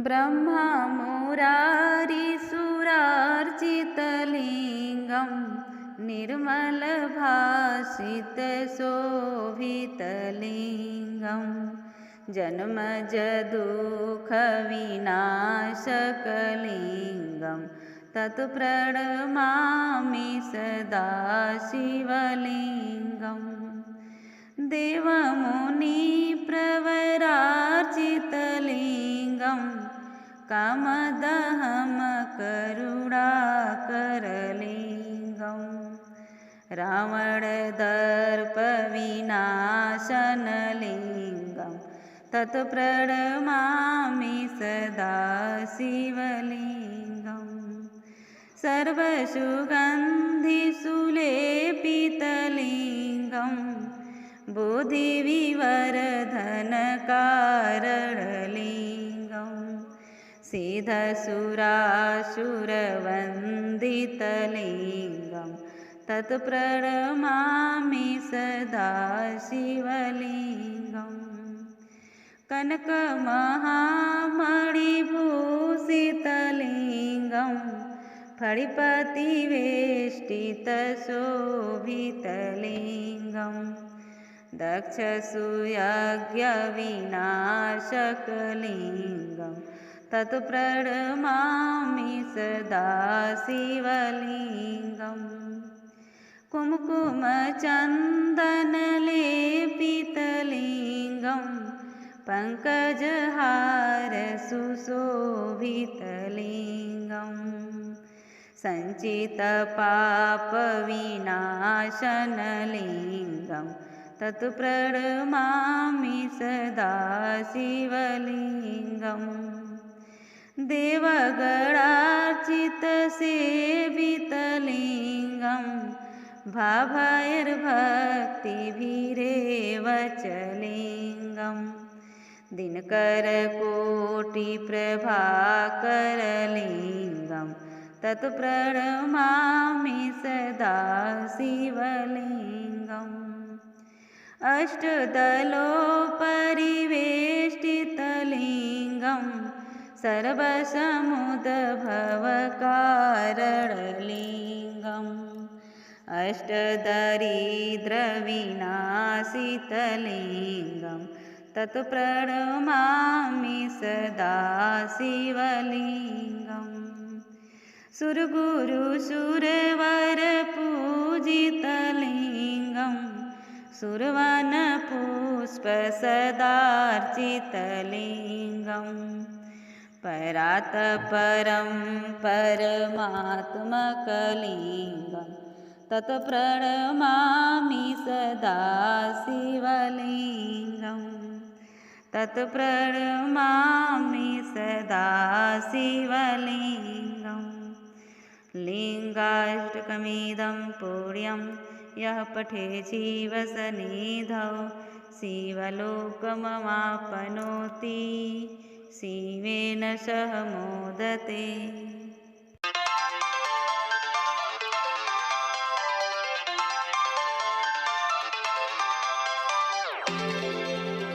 ब्रह्मा मुरारिसुरार्चितलिङ्गं निर्मलभासितशोभितलिङ्गं जन्मजदुःखविनाशकलिङ्गं तत्प्रणमामि सदा शिवलिङ्गम् देवमुनिप्रवरार्चितलिङ्गं कामदहमकरुणाकरलिङ्गं रावणदर्पविनाशनलिङ्गं तत्प्रणमामि सदा शिवलिङ्गम् सर्वसुगन्धिसुलेपितलिङ्गं बुद्धिविवर्धनकारणलिङ्गं सिद्धसुरासुरवन्दितलिङ्गं तत्प्रणमामि सदा शिवलिङ्गम् कनकमहामणिभूषितलिङ्गं फणिपतिवेष्टितशोभितलिङ्गं दक्षसूयज्ञविनाशकलिङ्गं तत्प्रणमामि सदा शिवलिङ्गम् कुङ्कुमचन्दनलेपितलिङ्गं पङ्कजहारसुशोभितलिङ्गं सञ्चितपापविनाशनलिङ्गं तत्प्रणमामि सदा शिवलिङ्गम् देवगणार्चितसेवितलिङ्गं भावैर्भक्तिभिरेव च लिङ्गं दिनकरकोटिप्रभाकरलिङ्गं तत्प्रणमामि सदा शिवलिङ्गम् अष्टदलोपरिवेष्टितलिङ्गं सर्वसमुद्भवकारणलिङ्गम् अष्टदरिद्रविनाशितलिङ्गं तत्प्रणमामि सदा शिवलिङ्गम् सुरगुरुसुरवरपूजितलिङ्गं सुरवनपुष्पसदार्चितलिङ्गं परात्परं परमात्मकलिङ्गं तत्प्रणमामि सदा शिवलिङ्गं तत्प्रणमामि सदा शिवलिङ्गम् लिङ्गाष्टकमिदं पुण्यं यः पठे शिवसन्निधौ शिवलोकमवाप्नोति शिवेन सह मोदते।